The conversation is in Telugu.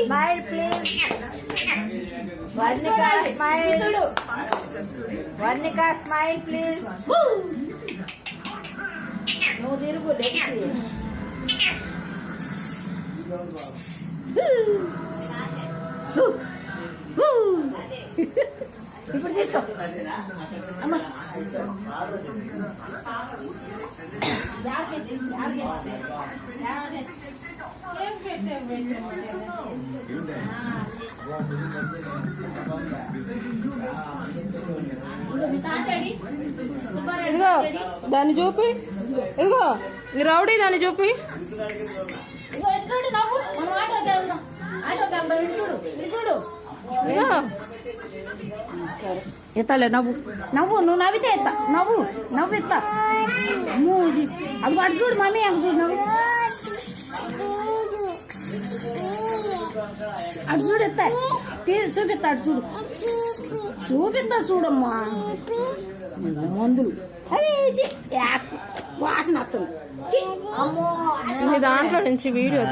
Smile, please. Varnika, smile. Varnika, smile, please. No, there go. Let's see. ఇప్పుడు తీసుకో అమ్మ ఇదిగో దాన్ని చూపి, ఇదిగో రౌడీ దాన్ని చూపి. ఎత్తాలే నవ్వు నవ్వు, నువ్వు నవ్వితే ఎత్తా, నవ్వు నవ్వు ఎత్తా. అది అటు చూడు మమ్మీ, అటు చూడు నవ్వు, అటు చూడు ఎత్తా, చూపిస్తా, అటు చూడు చూపిస్తా, చూడమ్మా మందులు అరే వాసన వస్తుంది. దాంట్లో నుంచి వీడియో